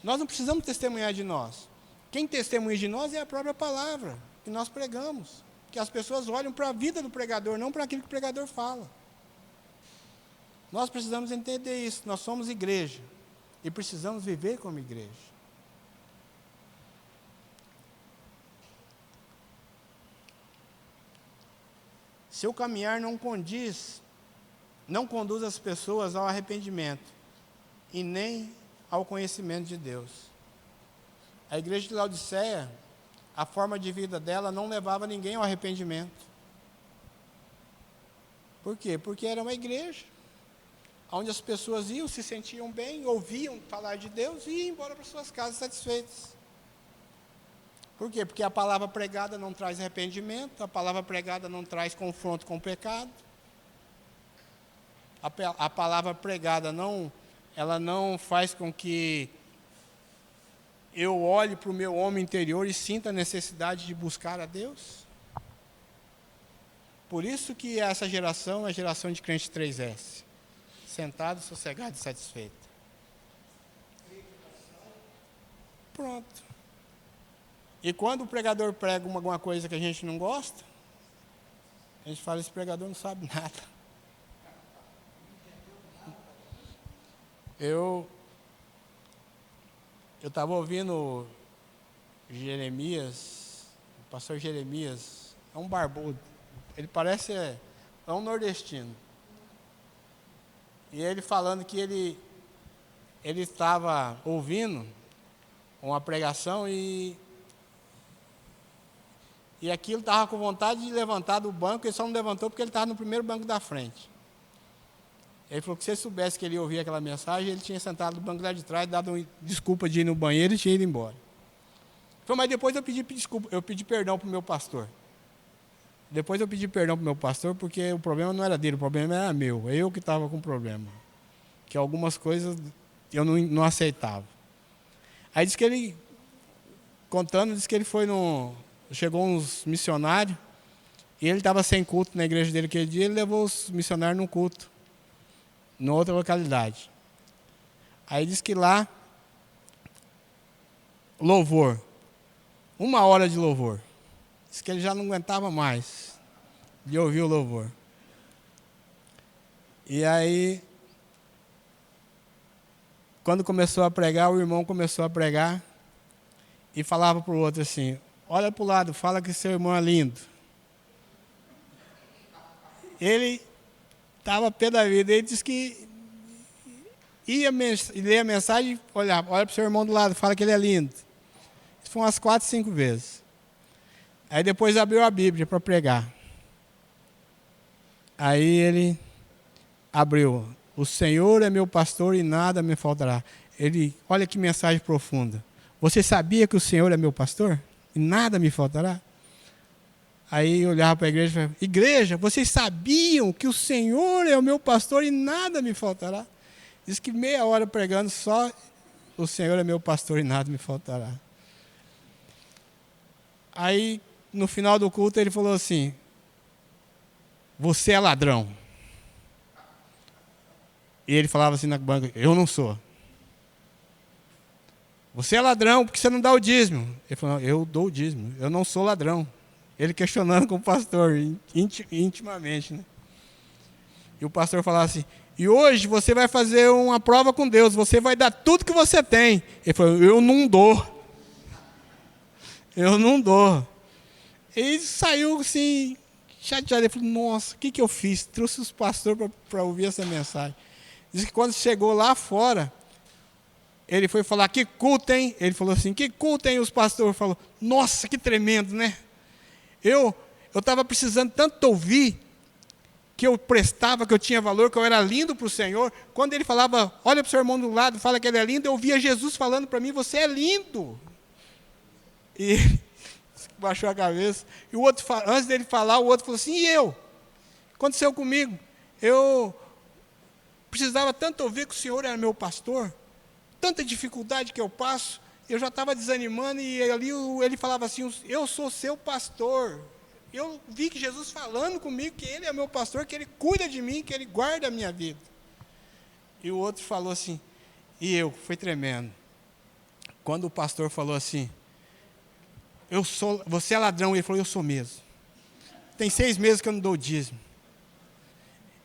Nós não precisamos testemunhar de nós. Quem testemunha de nós é a própria palavra que nós pregamos. Que as pessoas olham para a vida do pregador, não para aquilo que o pregador fala. Nós precisamos entender isso. Nós somos igreja e precisamos viver como igreja. Seu caminhar não conduz as pessoas ao arrependimento e nem ao conhecimento de Deus. A igreja de Laodiceia, a forma de vida dela não levava ninguém ao arrependimento. Por quê? Porque era uma igreja onde as pessoas iam, se sentiam bem, ouviam falar de Deus e iam embora para suas casas satisfeitas. Por quê? Porque a palavra pregada não traz arrependimento, a palavra pregada não traz confronto com o pecado. A palavra pregada ela não faz com que eu olhe para o meu homem interior e sinta a necessidade de buscar a Deus. Por isso que essa geração é a geração de crente 3S. Sentado, sossegado e satisfeito. Pronto. E quando o pregador prega alguma coisa que a gente não gosta, a gente fala, esse pregador não sabe nada. Eu estava ouvindo Jeremias, o pastor Jeremias, é um barbudo, ele parece um nordestino. E ele falando que ele estava ouvindo uma pregação e aquilo estava com vontade de levantar do banco, ele só não levantou porque ele estava no primeiro banco da frente. Ele falou que se ele soubesse que ele ia ouvir aquela mensagem, ele tinha sentado no banco lá de trás, dado desculpa de ir no banheiro e tinha ido embora. Ele falou, mas depois eu pedi desculpa, eu pedi perdão para o meu pastor. Depois eu pedi perdão para o meu pastor, porque o problema não era dele, o problema era meu. Eu que estava com problema. Que algumas coisas eu não aceitava. Aí disse que ele, contando, disse que ele chegou uns missionários, e ele estava sem culto na igreja dele aquele dia, ele levou os missionários num culto, em outra localidade. Aí disse que lá, louvor, 1 hora de louvor. Disse que ele já não aguentava mais de ouvir o louvor. E aí, quando começou a pregar, o irmão começou a pregar e falava para o outro assim, olha para o lado, fala que seu irmão é lindo. Ele estava pé da vida, ele disse que ia ler a mensagem, olha para o seu irmão do lado, fala que ele é lindo. Isso foi umas 4, 5 vezes. Aí depois abriu a Bíblia para pregar. Aí ele abriu, o Senhor é meu pastor e nada me faltará. Olha que mensagem profunda. Você sabia que o Senhor é meu pastor e nada me faltará? Aí eu olhava para a igreja e falava, igreja, vocês sabiam que o Senhor é o meu pastor e nada me faltará? Diz que meia hora pregando só, o Senhor é meu pastor e nada me faltará. Aí, no final do culto, ele falou assim, você é ladrão. E ele falava assim na banca, eu não sou. Você é ladrão porque você não dá o dízimo. Ele falou, eu dou o dízimo, eu não sou ladrão. Ele questionando com o pastor, intimamente, né? E o pastor falava assim, e hoje você vai fazer uma prova com Deus, você vai dar tudo que você tem. Ele falou, eu não dou. Eu não dou. Ele saiu assim, chateado. Ele falou, nossa, o que eu fiz? Trouxe os pastores para ouvir essa mensagem. Diz que quando chegou lá fora, ele foi falar, que culto, hein? Ele falou assim, que culto, hein? Os pastores falaram, nossa, que tremendo, né? Eu estava precisando tanto ouvir, que eu prestava, que eu tinha valor, que eu era lindo para o Senhor. Quando ele falava, olha para o seu irmão do lado, fala que ele é lindo, eu via Jesus falando para mim, você é lindo. E baixou a cabeça. E o outro, antes dele falar, o outro falou assim, e eu? O que aconteceu comigo? Eu precisava tanto ouvir que o Senhor era meu pastor, tanta dificuldade que eu passo, eu já estava desanimando, e ali ele falava assim, eu sou seu pastor. Eu vi que Jesus falando comigo, que ele é meu pastor, que ele cuida de mim, que ele guarda a minha vida. E o outro falou assim, foi tremendo. Quando o pastor falou assim, você é ladrão, ele falou, eu sou mesmo. Tem 6 meses que eu não dou o dízimo.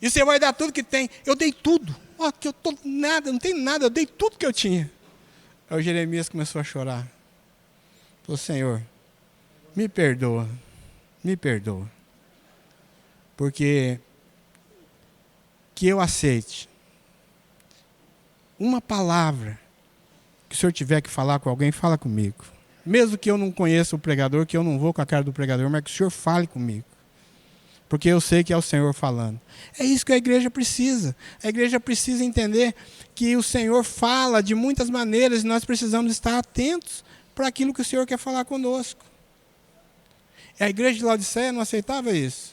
E você vai dar tudo que tem. Eu dei tudo. Que eu tô nada, não tenho nada, eu dei tudo que eu tinha. Aí o Jeremias começou a chorar. Falou, Senhor, me perdoa. Me perdoa. Porque que eu aceite uma palavra que o senhor tiver que falar com alguém, fala comigo. Mesmo que eu não conheça o pregador, que eu não vou com a cara do pregador, mas que o senhor fale comigo. Porque eu sei que é o Senhor falando. É isso que a igreja precisa. A igreja precisa entender que o Senhor fala de muitas maneiras e nós precisamos estar atentos para aquilo que o Senhor quer falar conosco. A igreja de Laodiceia não aceitava isso.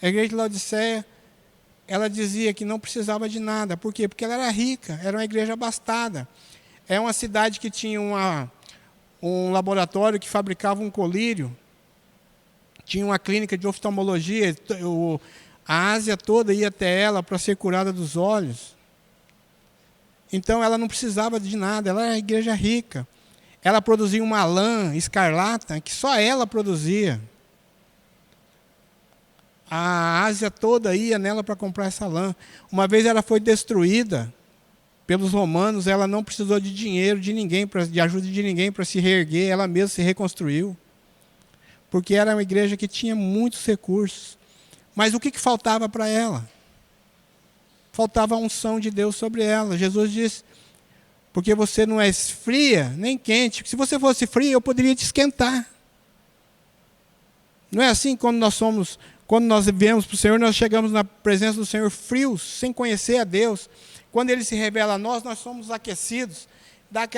A igreja de Laodiceia, ela dizia que não precisava de nada. Por quê? Porque ela era rica, era uma igreja abastada. É uma cidade que tinha um laboratório que fabricava um colírio. Tinha uma clínica de oftalmologia, a Ásia toda ia até ela para ser curada dos olhos. Então ela não precisava de nada, ela era uma igreja rica. Ela produzia uma lã escarlata que só ela produzia. A Ásia toda ia nela para comprar essa lã. Uma vez ela foi destruída pelos romanos, ela não precisou de dinheiro de ninguém, de ajuda de ninguém para se reerguer, ela mesma se reconstruiu. Porque era uma igreja que tinha muitos recursos. Mas o que faltava para ela? Faltava a unção de Deus sobre ela. Jesus disse, porque você não é fria nem quente. Se você fosse fria, eu poderia te esquentar. Não é assim quando nós viemos para o Senhor, nós chegamos na presença do Senhor frios, sem conhecer a Deus. Quando Ele se revela a nós somos aquecidos. Dá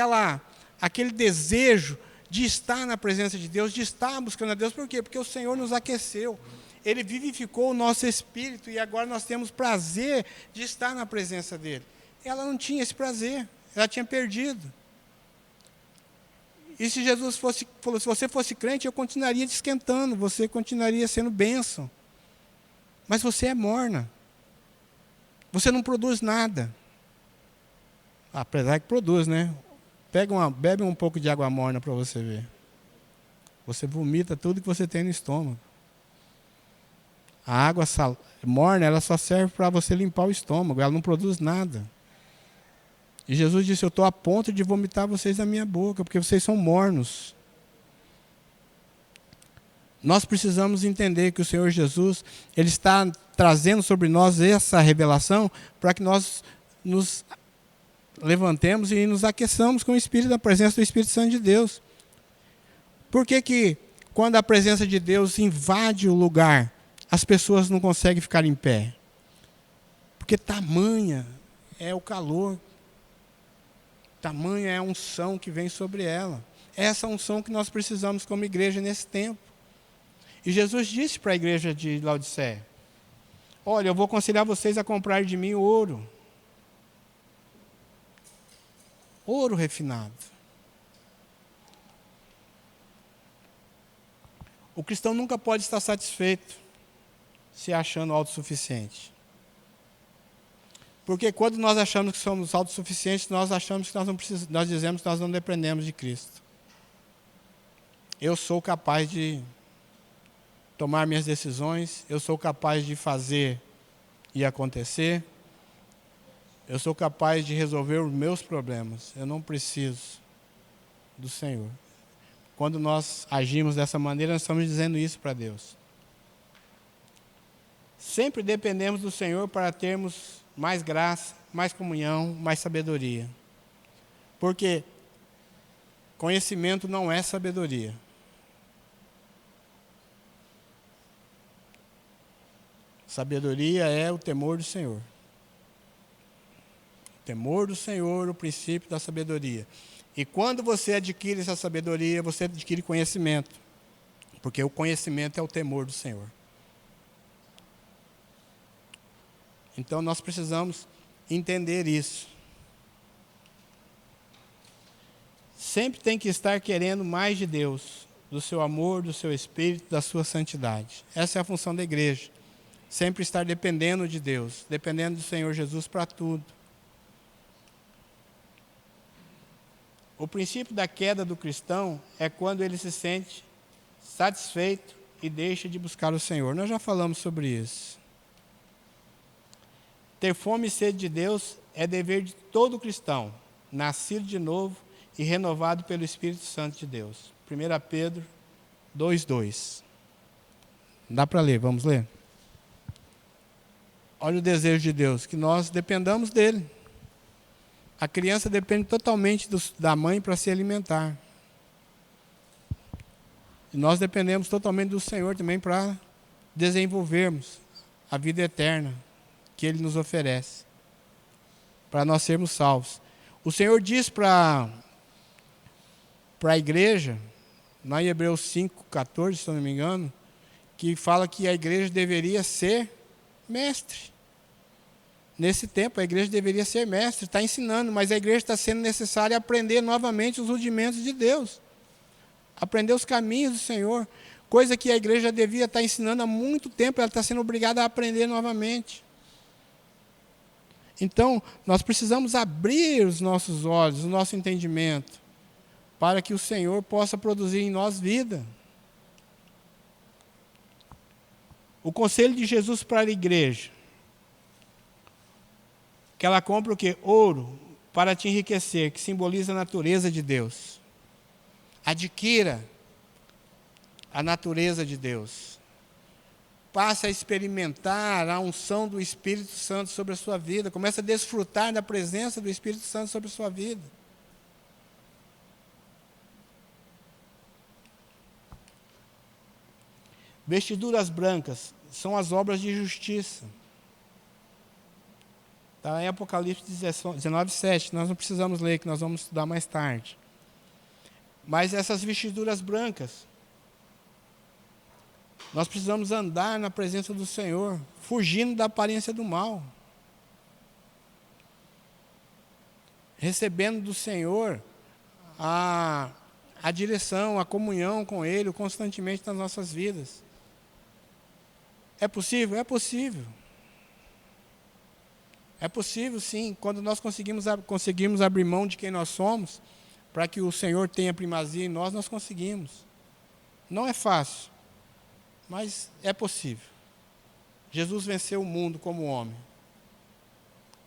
aquele desejo de estar na presença de Deus, de estar buscando a Deus. Por quê? Porque o Senhor nos aqueceu. Ele vivificou o nosso espírito e agora nós temos prazer de estar na presença dEle. Ela não tinha esse prazer, ela tinha perdido. E se Jesus falou, se você fosse crente, eu continuaria te esquentando, você continuaria sendo bênção. Mas você é morna. Você não produz nada. Apesar que produz, né? Bebe um pouco de água morna para você ver. Você vomita tudo que você tem no estômago. A água morna, ela só serve para você limpar o estômago, ela não produz nada. E Jesus disse, eu estou a ponto de vomitar vocês da minha boca, porque vocês são mornos. Nós precisamos entender que o Senhor Jesus, Ele está trazendo sobre nós essa revelação para que nós nos levantemos e nos aqueçamos com o Espírito, da presença do Espírito Santo de Deus. Por que quando a presença de Deus invade o lugar, as pessoas não conseguem ficar em pé? Porque tamanha é o calor, tamanha é a unção que vem sobre ela. É essa unção que nós precisamos como igreja nesse tempo. E Jesus disse para a igreja de Laodiceia, olha, eu vou aconselhar vocês a comprar de mim ouro. Ouro refinado. O cristão nunca pode estar satisfeito se achando autossuficiente. Porque quando nós achamos que somos autossuficientes, nós achamos que nós dizemos que nós não dependemos de Cristo. Eu sou capaz de tomar minhas decisões, eu sou capaz de fazer e acontecer, eu sou capaz de resolver os meus problemas, eu não preciso do Senhor. Quando nós agimos dessa maneira, nós estamos dizendo isso para Deus. Sempre dependemos do Senhor para termos mais graça, mais comunhão, mais sabedoria. Porque conhecimento não é sabedoria. Sabedoria é o temor do Senhor. O temor do Senhor, o princípio da sabedoria. E quando você adquire essa sabedoria, você adquire conhecimento. Porque o conhecimento é o temor do Senhor. Então nós precisamos entender isso. Sempre tem que estar querendo mais de Deus, do seu amor, do seu espírito, da sua santidade. Essa é a função da igreja. Sempre estar dependendo de Deus, dependendo do Senhor Jesus para tudo. O princípio da queda do cristão é quando ele se sente satisfeito e deixa de buscar o Senhor. Nós já falamos sobre isso. Ter fome e sede de Deus é dever de todo cristão, nascido de novo e renovado pelo Espírito Santo de Deus. 1 Pedro 2:2. Dá para ler, vamos ler? Olha o desejo de Deus, que nós dependamos dEle. A criança depende totalmente da mãe para se alimentar. E nós dependemos totalmente do Senhor também para desenvolvermos a vida eterna que Ele nos oferece, para nós sermos salvos. O Senhor diz para a igreja, lá em Hebreus 5,14, se eu não me engano, que fala que a igreja deveria ser mestre. Nesse tempo, a igreja deveria ser mestre, está ensinando, mas a igreja está sendo necessária aprender novamente os rudimentos de Deus. Aprender os caminhos do Senhor. Coisa que a igreja devia estar ensinando há muito tempo, ela está sendo obrigada a aprender novamente. Então, nós precisamos abrir os nossos olhos, o nosso entendimento, para que o Senhor possa produzir em nós vida. O conselho de Jesus para a igreja, que ela compra o quê? Ouro, para te enriquecer, que simboliza a natureza de Deus. Adquira a natureza de Deus. Passe a experimentar a unção do Espírito Santo sobre a sua vida. Comece a desfrutar da presença do Espírito Santo sobre a sua vida. Vestiduras brancas são as obras de justiça. Está em Apocalipse 19:7. Nós não precisamos ler, que nós vamos estudar mais tarde. Mas essas vestiduras brancas, nós precisamos andar na presença do Senhor, fugindo da aparência do mal. Recebendo do Senhor a direção, a comunhão com Ele constantemente nas nossas vidas. É possível? É possível. É possível, sim, quando nós conseguimos abrir mão de quem nós somos, para que o Senhor tenha primazia em nós, nós conseguimos. Não é fácil, mas é possível. Jesus venceu o mundo como homem.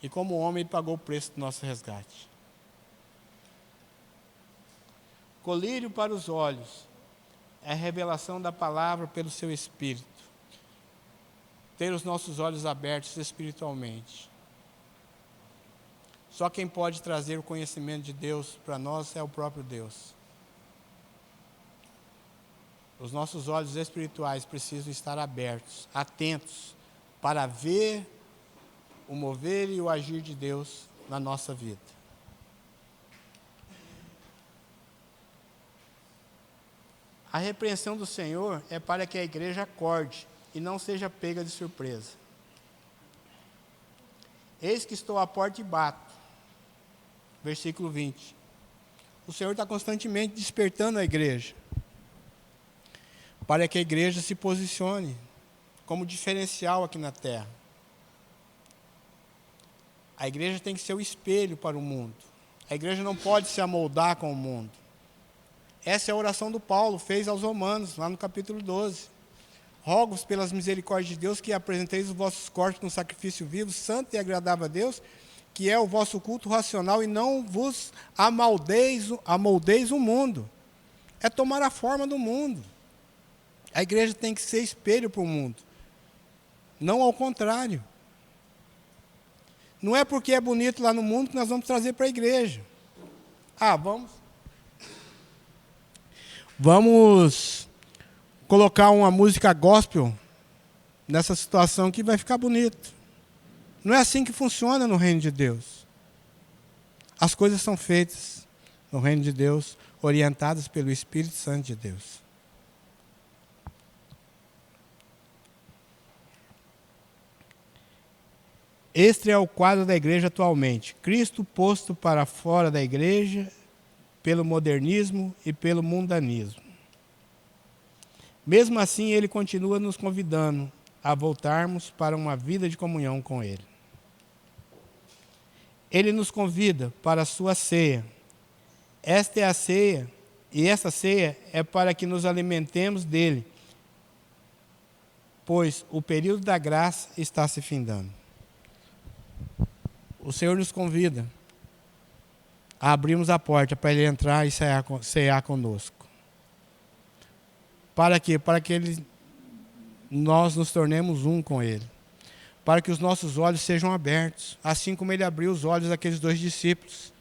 E como homem, Ele pagou o preço do nosso resgate. Colírio para os olhos é a revelação da palavra pelo seu Espírito. Ter os nossos olhos abertos espiritualmente. Só quem pode trazer o conhecimento de Deus para nós é o próprio Deus. Os nossos olhos espirituais precisam estar abertos, atentos, para ver o mover e o agir de Deus na nossa vida. A repreensão do Senhor é para que a igreja acorde e não seja pega de surpresa. Eis que estou à porta e bato. Versículo 20. O Senhor está constantemente despertando a igreja, para que a igreja se posicione como diferencial aqui na terra. A igreja tem que ser o espelho para o mundo. A igreja não pode se amoldar com o mundo. Essa é a oração do Paulo, fez aos Romanos, lá no capítulo 12. Rogo-vos pelas misericórdias de Deus que apresenteis os vossos corpos como sacrifício vivo, santo e agradável a Deus, que é o vosso culto racional, e não vos amoldeis o mundo. É tomar a forma do mundo. A igreja tem que ser espelho para o mundo. Não ao contrário. Não é porque é bonito lá no mundo que nós vamos trazer para a igreja. Vamos colocar uma música gospel nessa situação que vai ficar bonito. Não é assim que funciona no reino de Deus. As coisas são feitas no reino de Deus, orientadas pelo Espírito Santo de Deus. Este é o quadro da igreja atualmente. Cristo posto para fora da igreja pelo modernismo e pelo mundanismo. Mesmo assim, Ele continua nos convidando a voltarmos para uma vida de comunhão com Ele. Ele nos convida para a sua ceia. Esta é a ceia, e essa ceia é para que nos alimentemos dele, pois o período da graça está se findando. O Senhor nos convida a abrirmos a porta para Ele entrar e cear conosco. Para quê? Para que nós nos tornemos um com Ele. para que os nossos olhos sejam abertos, assim como ele abriu os olhos daqueles 2 discípulos,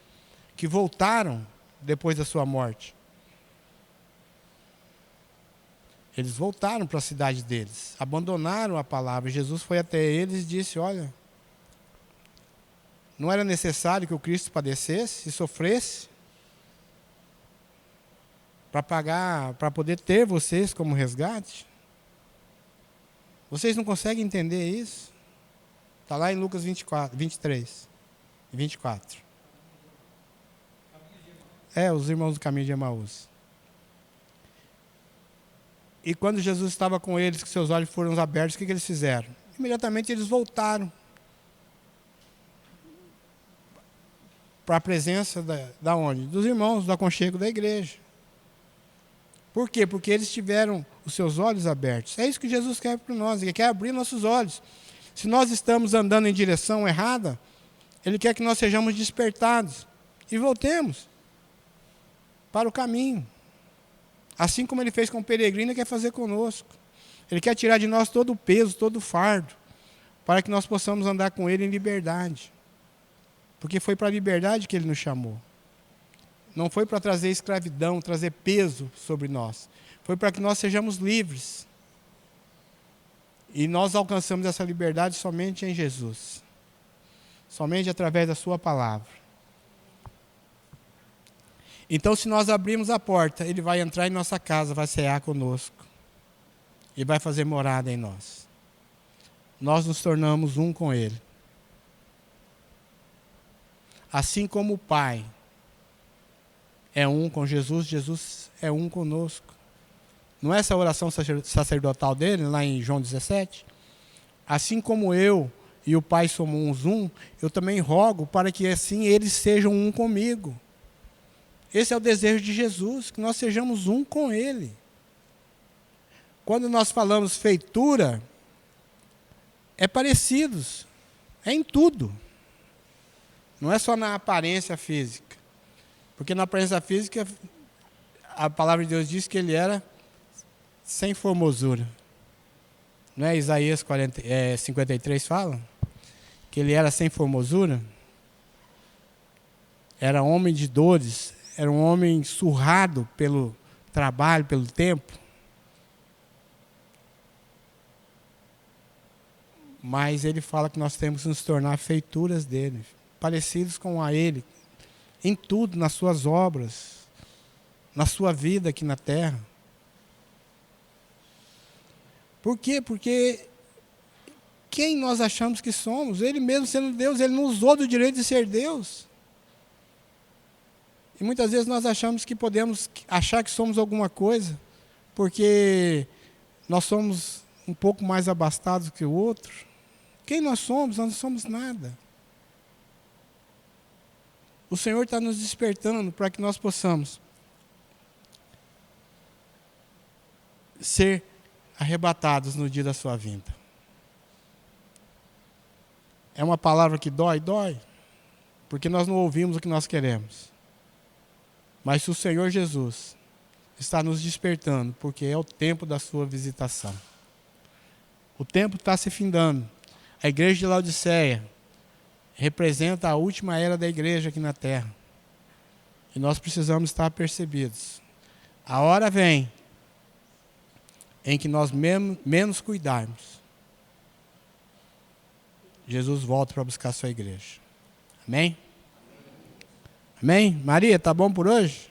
que voltaram depois da sua morte. Eles voltaram para a cidade deles, abandonaram a palavra. Jesus foi até eles e disse: olha, não era necessário que o Cristo padecesse e sofresse para pagar, para poder ter vocês como resgate? Vocês não conseguem entender isso? Está lá em Lucas 23 e 24. Os irmãos do caminho de Emaús. E quando Jesus estava com eles, que seus olhos foram abertos, o que eles fizeram? Imediatamente eles voltaram para a presença da onde? Dos irmãos, do aconchego da igreja. Por quê? Porque eles tiveram os seus olhos abertos. É isso que Jesus quer para nós, Ele quer abrir nossos olhos. Se nós estamos andando em direção errada, Ele quer que nós sejamos despertados e voltemos para o caminho. Assim como Ele fez com o peregrino, Ele quer fazer conosco. Ele quer tirar de nós todo o peso, todo o fardo, para que nós possamos andar com Ele em liberdade. Porque foi para a liberdade que Ele nos chamou. Não foi para trazer escravidão, trazer peso sobre nós. Foi para que nós sejamos livres. E nós alcançamos essa liberdade somente em Jesus. Somente através da sua palavra. Então, se nós abrirmos a porta, Ele vai entrar em nossa casa, vai cear conosco. E vai fazer morada em nós. Nós nos tornamos um com Ele. Assim como o Pai é um com Jesus, Jesus é um conosco. Não é essa a oração sacerdotal dele, lá em João 17? Assim como eu e o Pai somos um, eu também rogo para que assim eles sejam um comigo. Esse é o desejo de Jesus, que nós sejamos um com Ele. Quando nós falamos feitura, é parecidos, é em tudo. Não é só na aparência física. Porque na aparência física, a palavra de Deus diz que ele era sem formosura. Não é Isaías 53 fala? Que ele era sem formosura? Era homem de dores, era um homem surrado pelo trabalho, pelo tempo. Mas ele fala que nós temos que nos tornar feituras dele, parecidos com a ele, em tudo, nas suas obras, na sua vida aqui na terra. Por quê? Porque quem nós achamos que somos? Ele mesmo sendo Deus, Ele nos usou do direito de ser Deus. E muitas vezes nós achamos que podemos achar que somos alguma coisa, porque nós somos um pouco mais abastados que o outro. Quem nós somos? Nós não somos nada. O Senhor está nos despertando para que nós possamos ser arrebatados no dia da sua vinda. É uma palavra que dói, porque nós não ouvimos o que nós queremos. Mas se o Senhor Jesus está nos despertando, porque é o tempo da sua visitação. O tempo está se findando. A igreja de Laodiceia representa a última era da igreja aqui na terra. E nós precisamos estar apercebidos. A hora vem em que nós menos cuidarmos. Jesus volta para buscar a sua igreja. Amém? Amém? Maria, tá bom por hoje?